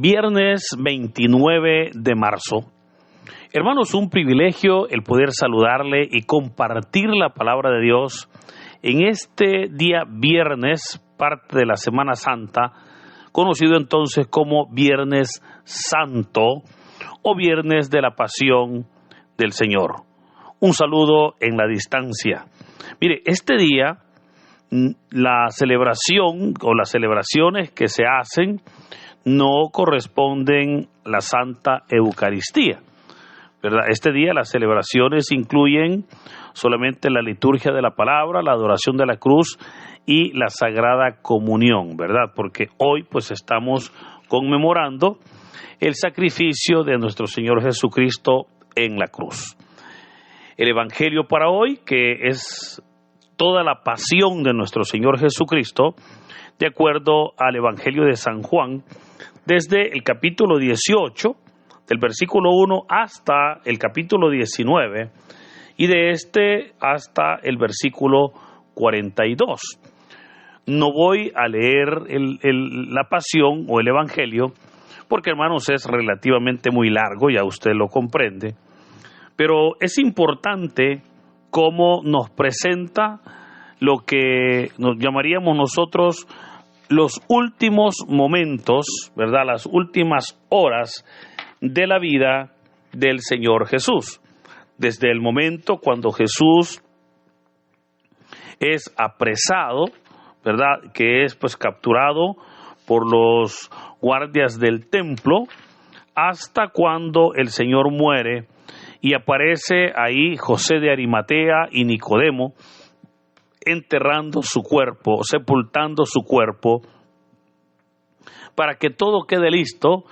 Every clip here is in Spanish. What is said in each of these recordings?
Viernes 29 de marzo. Hermanos, un privilegio el poder saludarle y compartir la palabra de Dios en este día viernes, parte de la Semana Santa, conocido entonces como Viernes Santo o Viernes de la Pasión del Señor. Un saludo en la distancia. Mire, este día, la celebración o las celebraciones que se hacen no corresponden a la Santa Eucaristía, ¿verdad? Este día las celebraciones incluyen solamente la liturgia de la palabra, la adoración de la cruz y la Sagrada Comunión, ¿verdad? Porque hoy pues estamos conmemorando el sacrificio de nuestro Señor Jesucristo en la cruz. El Evangelio para hoy, que es toda la pasión de nuestro Señor Jesucristo, de acuerdo al Evangelio de San Juan, desde el capítulo 18, del versículo 1 hasta el capítulo 19, y de este hasta el versículo 42. No voy a leer la pasión o el Evangelio, porque hermanos es relativamente muy largo, ya usted lo comprende, pero es importante cómo nos presenta lo que nos llamaríamos nosotros los últimos momentos, ¿verdad? Las últimas horas de la vida del Señor Jesús. Desde el momento cuando Jesús es apresado, ¿verdad? Que es pues capturado por los guardias del templo, hasta cuando el Señor muere y aparece ahí José de Arimatea y Nicodemo, enterrando su cuerpo, sepultando su cuerpo, para que todo quede listo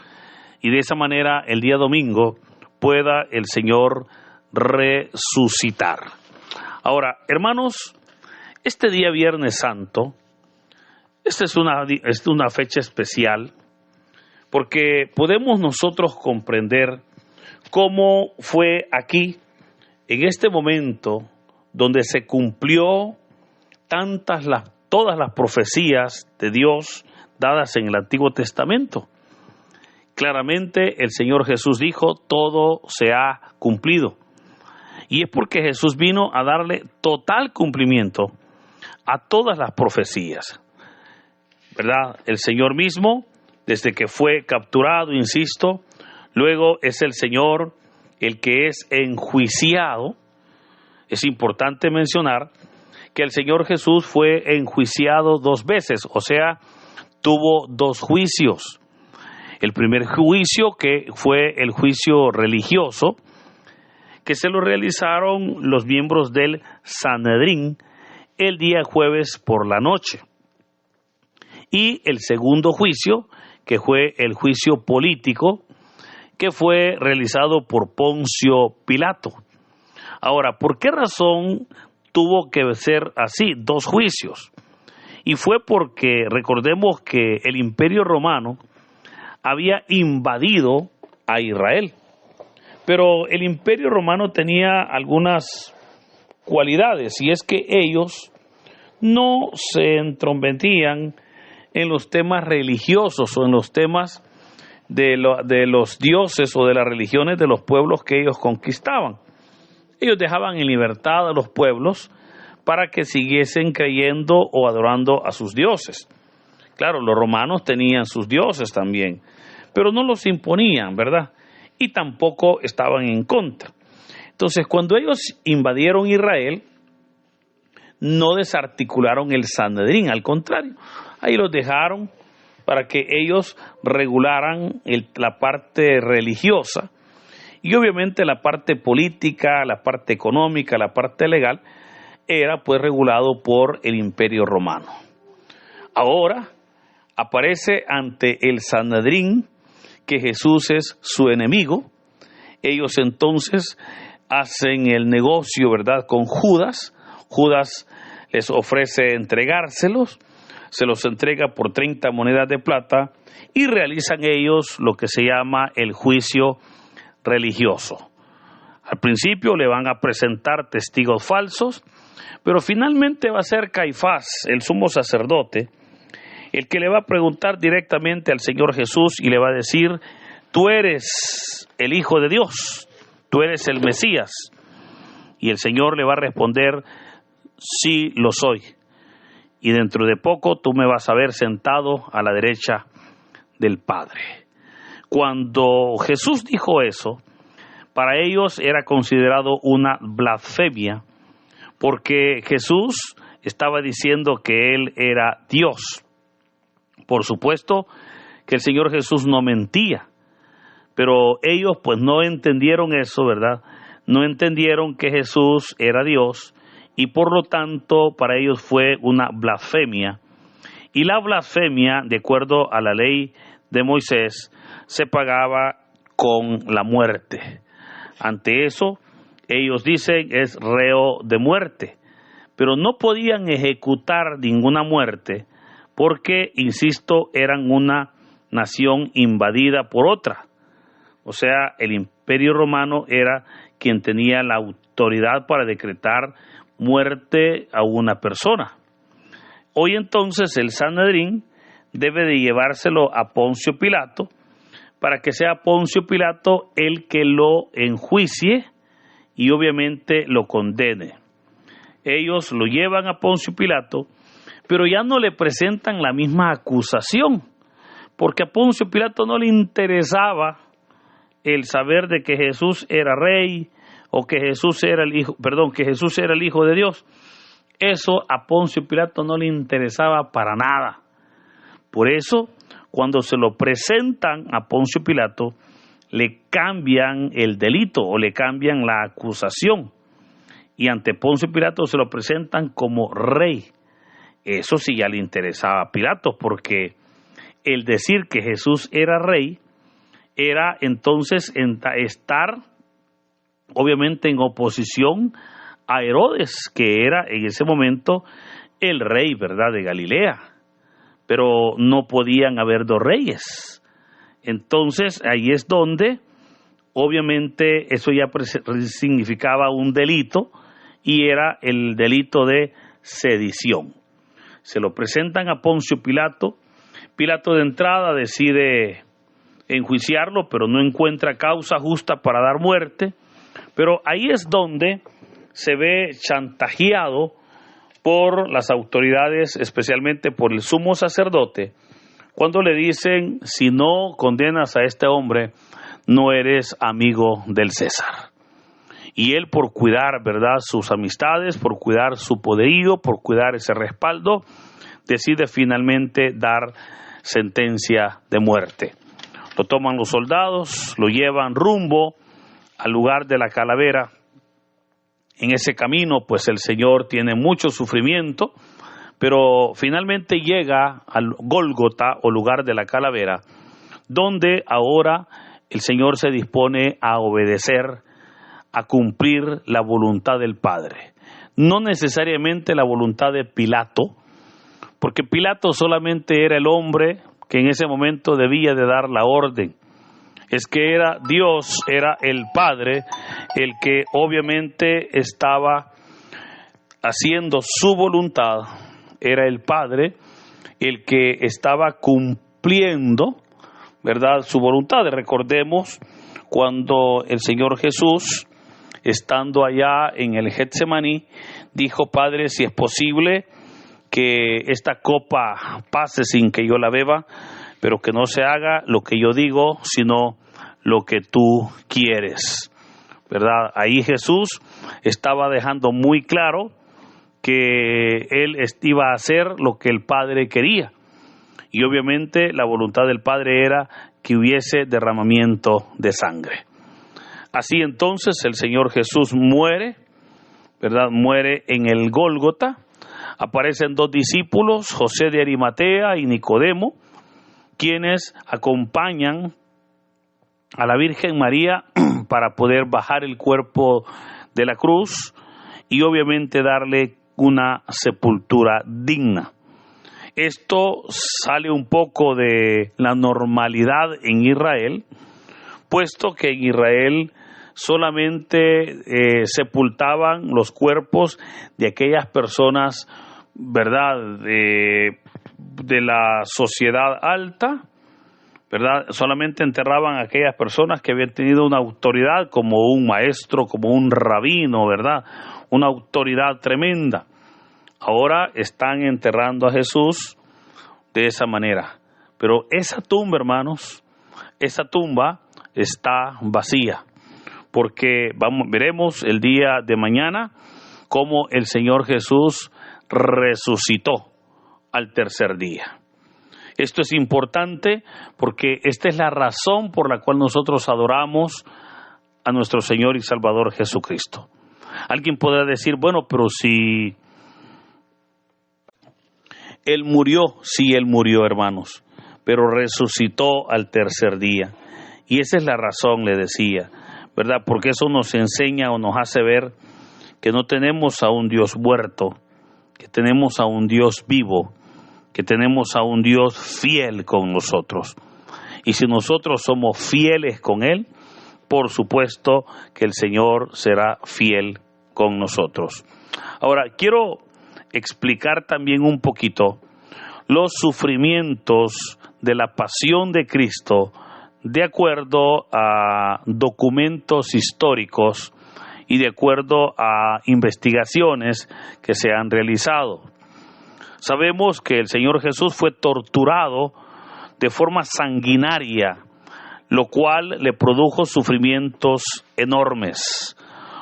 y de esa manera el día domingo pueda el Señor resucitar. Ahora, hermanos, este día Viernes Santo, esta es una fecha especial, porque podemos nosotros comprender cómo fue aquí, en este momento, donde se cumplió todas las profecías de Dios dadas en el Antiguo Testamento. Claramente el Señor Jesús dijo, todo se ha cumplido. Y es porque Jesús vino a darle total cumplimiento a todas las profecías, ¿verdad? El Señor mismo, desde que fue capturado, insisto, luego es el Señor el que es enjuiciado. Es importante mencionar que el Señor Jesús fue enjuiciado 2 veces, o sea, tuvo 2 juicios. El primer juicio, que fue el juicio religioso, que se lo realizaron los miembros del Sanedrín el día jueves por la noche. Y el segundo juicio, que fue el juicio político, que fue realizado por Poncio Pilato. Ahora, ¿por qué razón tuvo que ser así, 2 juicios? Y fue porque recordemos que el Imperio Romano había invadido a Israel. Pero el Imperio Romano tenía algunas cualidades, y es que ellos no se entrometían en los temas religiosos o en los temas de los dioses o de las religiones de los pueblos que ellos conquistaban. Ellos dejaban en libertad a los pueblos para que siguiesen creyendo o adorando a sus dioses. Claro, los romanos tenían sus dioses también, pero no los imponían, ¿verdad? Y tampoco estaban en contra. Entonces, cuando ellos invadieron Israel, no desarticularon el Sanedrín, al contrario, ahí los dejaron para que ellos regularan la parte religiosa y obviamente la parte política, la parte económica, la parte legal era pues regulado por el Imperio Romano. Ahora aparece ante el Sanedrín que Jesús es su enemigo. Ellos entonces hacen el negocio, ¿verdad?, con Judas. Judas les ofrece entregárselos, se los entrega por 30 monedas de plata y realizan ellos lo que se llama el juicio religioso. Al principio le van a presentar testigos falsos, pero finalmente va a ser Caifás, el sumo sacerdote, el que le va a preguntar directamente al Señor Jesús y le va a decir: tú eres el Hijo de Dios, tú eres el Mesías. Y el Señor le va a responder: sí lo soy. Y dentro de poco tú me vas a ver sentado a la derecha del Padre. Cuando Jesús dijo eso, para ellos era considerado una blasfemia, porque Jesús estaba diciendo que Él era Dios. Por supuesto que el Señor Jesús no mentía, pero ellos pues no entendieron eso, ¿verdad? No entendieron que Jesús era Dios, y por lo tanto para ellos fue una blasfemia. Y la blasfemia, de acuerdo a la ley de Moisés, se pagaba con la muerte. Ante eso, ellos dicen es reo de muerte, pero no podían ejecutar ninguna muerte porque, insisto, eran una nación invadida por otra. O sea, el Imperio Romano era quien tenía la autoridad para decretar muerte a una persona. Hoy entonces el Sanedrín debe de llevárselo a Poncio Pilato para que sea Poncio Pilato el que lo enjuicie y obviamente lo condene. Ellos lo llevan a Poncio Pilato, pero ya no le presentan la misma acusación, porque a Poncio Pilato no le interesaba el saber de que Jesús era rey o que Jesús era el Hijo de Dios. Eso a Poncio Pilato no le interesaba para nada. Por eso, cuando se lo presentan a Poncio Pilato, le cambian el delito o le cambian la acusación. Y ante Poncio Pilato se lo presentan como rey. Eso sí ya le interesaba a Pilato, porque el decir que Jesús era rey era entonces estar obviamente en oposición a Herodes, que era en ese momento el rey, ¿verdad?, de Galilea. Pero no podían haber dos reyes. Entonces ahí es donde obviamente eso ya significaba un delito, y era el delito de sedición. Se lo presentan a Poncio Pilato. Pilato de entrada decide enjuiciarlo, pero no encuentra causa justa para dar muerte. Pero ahí es donde se ve chantajeado por las autoridades, especialmente por el sumo sacerdote, cuando le dicen: si no condenas a este hombre, no eres amigo del César. Y él, por cuidar, ¿verdad?, sus amistades, por cuidar su poderío, por cuidar ese respaldo, decide finalmente dar sentencia de muerte. Lo toman los soldados, lo llevan rumbo al lugar de la calavera. En ese camino, pues el Señor tiene mucho sufrimiento, pero finalmente llega al Gólgota, o lugar de la calavera, donde ahora el Señor se dispone a obedecer, a cumplir la voluntad del Padre. No necesariamente la voluntad de Pilato, porque Pilato solamente era el hombre que en ese momento debía de dar la orden. Es que era Dios, era el Padre, el que obviamente estaba haciendo su voluntad. Era el Padre el que estaba cumpliendo, ¿verdad?, su voluntad. Recordemos cuando el Señor Jesús, estando allá en el Getsemaní, dijo: Padre, si es posible que esta copa pase sin que yo la beba, pero que no se haga lo que yo digo, sino lo que tú quieres, ¿verdad? Ahí Jesús estaba dejando muy claro que él iba a hacer lo que el Padre quería, y obviamente la voluntad del Padre era que hubiese derramamiento de sangre. Así entonces el Señor Jesús muere, ¿verdad? Muere en el Gólgota. Aparecen dos discípulos, José de Arimatea y Nicodemo, quienes acompañan a la Virgen María para poder bajar el cuerpo de la cruz y obviamente darle una sepultura digna. Esto sale un poco de la normalidad en Israel, puesto que en Israel solamente sepultaban los cuerpos de aquellas personas ¿verdad?, de la sociedad alta, ¿verdad? Solamente enterraban a aquellas personas que habían tenido una autoridad como un maestro, como un rabino, ¿verdad? Una autoridad tremenda. Ahora están enterrando a Jesús de esa manera. Pero esa tumba, hermanos, esa tumba está vacía, porque veremos el día de mañana cómo el Señor Jesús resucitó al tercer día. Esto es importante porque esta es la razón por la cual nosotros adoramos a nuestro Señor y Salvador Jesucristo. Alguien podrá decir, bueno, pero si Él murió, sí, Él murió, hermanos, pero resucitó al tercer día. Y esa es la razón, le decía, ¿verdad? Porque eso nos enseña o nos hace ver que no tenemos a un Dios muerto, que tenemos a un Dios vivo, que tenemos a un Dios fiel con nosotros. Y si nosotros somos fieles con Él, por supuesto que el Señor será fiel con nosotros. Ahora, quiero explicar también un poquito los sufrimientos de la pasión de Cristo de acuerdo a documentos históricos y de acuerdo a investigaciones que se han realizado. Sabemos que el Señor Jesús fue torturado de forma sanguinaria, lo cual le produjo sufrimientos enormes.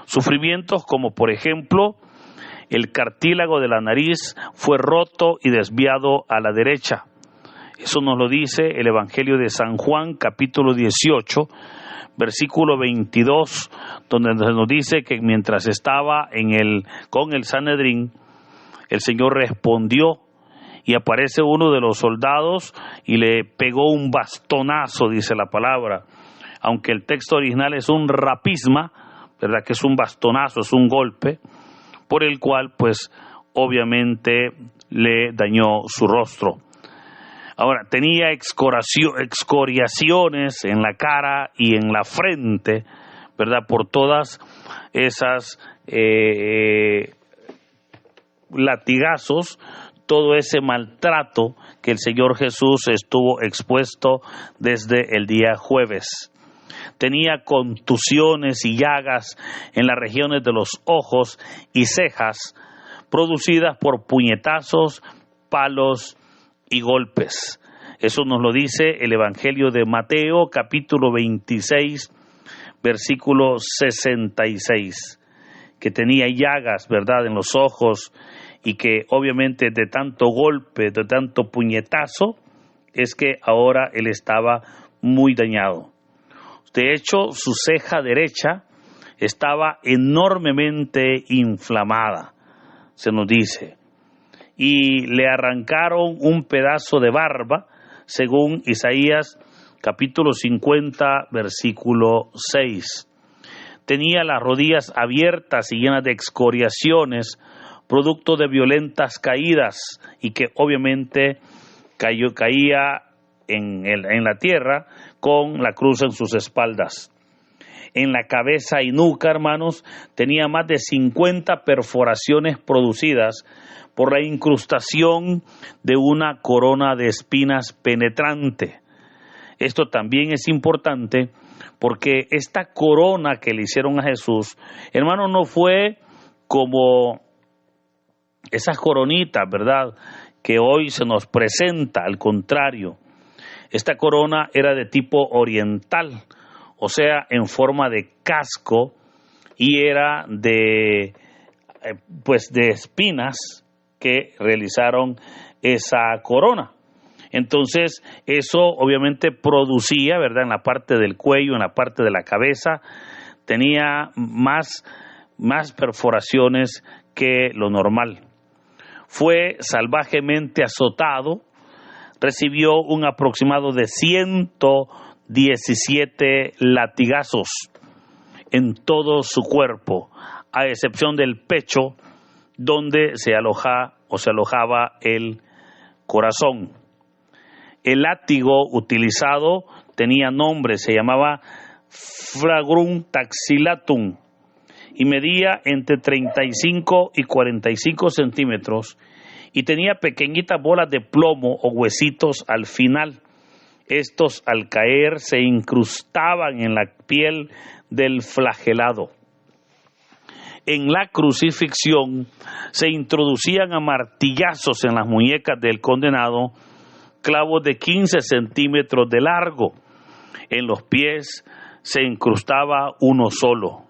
Sufrimientos como, por ejemplo, el cartílago de la nariz fue roto y desviado a la derecha. Eso nos lo dice el Evangelio de San Juan, capítulo 18, versículo 22, donde nos dice que mientras estaba con el Sanedrín, el Señor respondió y aparece uno de los soldados y le pegó un bastonazo, dice la palabra. Aunque el texto original es un rapisma, ¿verdad?, que es un bastonazo, es un golpe, por el cual, pues, obviamente le dañó su rostro. Ahora, tenía excoriaciones en la cara y en la frente, ¿verdad?, por todas esas latigazos, todo ese maltrato que el Señor Jesús estuvo expuesto desde el día jueves. Tenía contusiones y llagas en las regiones de los ojos y cejas, producidas por puñetazos, palos y golpes. Eso nos lo dice el Evangelio de Mateo, capítulo 26, versículo 66, que tenía llagas, ¿verdad?, en los ojos, y que obviamente de tanto golpe, de tanto puñetazo, es que ahora él estaba muy dañado. De hecho, su ceja derecha estaba enormemente inflamada, se nos dice, y le arrancaron un pedazo de barba, según Isaías capítulo 50, versículo 6. Tenía las rodillas abiertas y llenas de excoriaciones, producto de violentas caídas, y que obviamente caía en la tierra con la cruz en sus espaldas. En la cabeza y nuca, hermanos, tenía más de 50 perforaciones producidas por la incrustación de una corona de espinas penetrante. Esto también es importante porque esta corona que le hicieron a Jesús, hermano, no fue como esas coronitas, ¿verdad?, que hoy se nos presenta. Al contrario, esta corona era de tipo oriental, o sea, en forma de casco, y era de espinas que realizaron esa corona. Entonces, eso obviamente producía, ¿verdad?, en la parte del cuello, en la parte de la cabeza, tenía más perforaciones que lo normal. Fue salvajemente azotado, recibió un aproximado de 117 latigazos en todo su cuerpo, a excepción del pecho, donde se alojaba el corazón. El látigo utilizado tenía nombre, se llamaba flagrum taxilatum, y medía entre 35 y 45 centímetros, y tenía pequeñitas bolas de plomo o huesitos al final. Estos al caer se incrustaban en la piel del flagelado. En la crucifixión se introducían a martillazos en las muñecas del condenado clavos de 15 centímetros de largo. En los pies se incrustaba uno solo.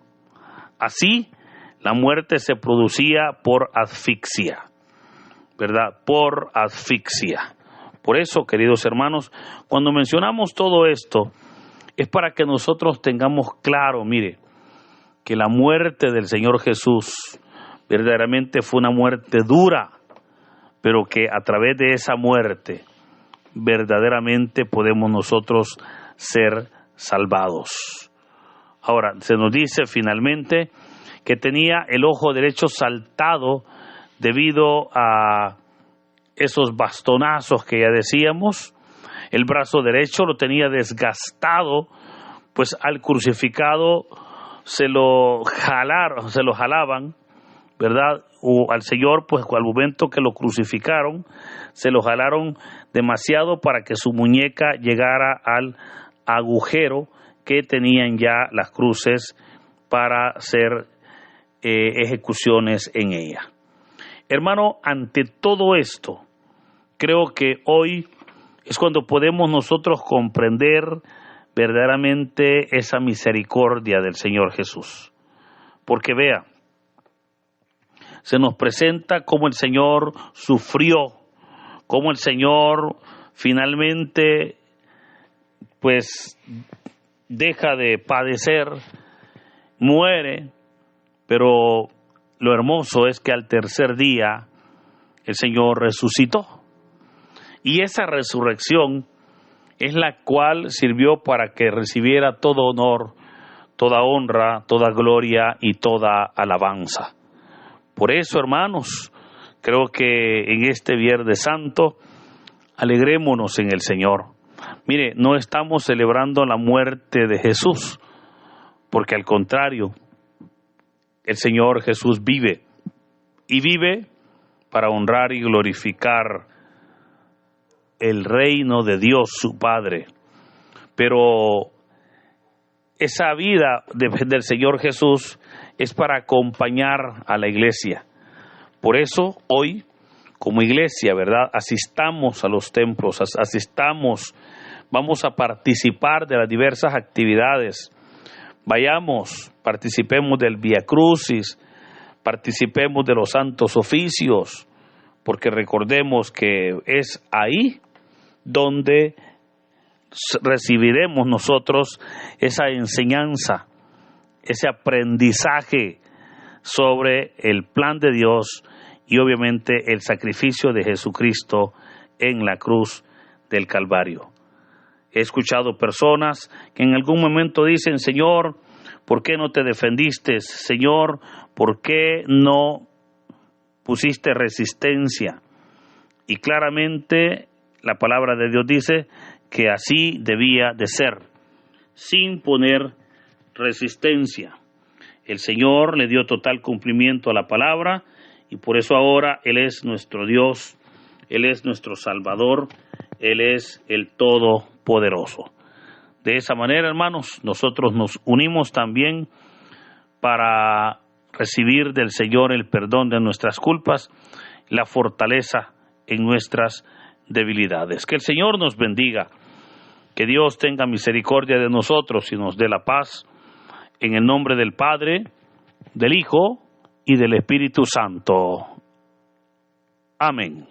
Así, la muerte se producía por asfixia, ¿verdad? Por asfixia. Por eso, queridos hermanos, cuando mencionamos todo esto, es para que nosotros tengamos claro, mire, que la muerte del Señor Jesús verdaderamente fue una muerte dura, pero que a través de esa muerte verdaderamente podemos nosotros ser salvados. Ahora, se nos dice finalmente que tenía el ojo derecho saltado debido a esos bastonazos que ya decíamos. El brazo derecho lo tenía desgastado, pues al crucificado se lo jalaban, ¿verdad? O al Señor, pues al momento que lo crucificaron, se lo jalaron demasiado para que su muñeca llegara al agujero que tenían ya las cruces para hacer ejecuciones en ella. Hermano, ante todo esto, creo que hoy es cuando podemos nosotros comprender verdaderamente esa misericordia del Señor Jesús. Porque vea, se nos presenta cómo el Señor sufrió, cómo el Señor finalmente pues deja de padecer, muere, pero lo hermoso es que al tercer día el Señor resucitó. Y esa resurrección es la cual sirvió para que recibiera todo honor, toda honra, toda gloria y toda alabanza. Por eso, hermanos, creo que en este Viernes Santo alegrémonos en el Señor. Mire, no estamos celebrando la muerte de Jesús, porque al contrario, el Señor Jesús vive, y vive para honrar y glorificar el reino de Dios, su Padre. Pero esa vida del Señor Jesús es para acompañar a la iglesia. Por eso hoy, como iglesia, ¿verdad?, asistamos a los templos, vamos a participar de las diversas actividades. Vayamos, participemos del Vía Crucis, participemos de los santos oficios, porque recordemos que es ahí donde recibiremos nosotros esa enseñanza, ese aprendizaje sobre el plan de Dios y obviamente el sacrificio de Jesucristo en la cruz del Calvario. He escuchado personas que en algún momento dicen: Señor, ¿por qué no te defendiste? Señor, ¿por qué no pusiste resistencia? Y claramente la palabra de Dios dice que así debía de ser, sin poner resistencia. El Señor le dio total cumplimiento a la palabra y por eso ahora Él es nuestro Dios, Él es nuestro Salvador, Él es el Todopoderoso. De esa manera, hermanos, nosotros nos unimos también para recibir del Señor el perdón de nuestras culpas, la fortaleza en nuestras debilidades. Que el Señor nos bendiga, que Dios tenga misericordia de nosotros y nos dé la paz, en el nombre del Padre, del Hijo y del Espíritu Santo. Amén.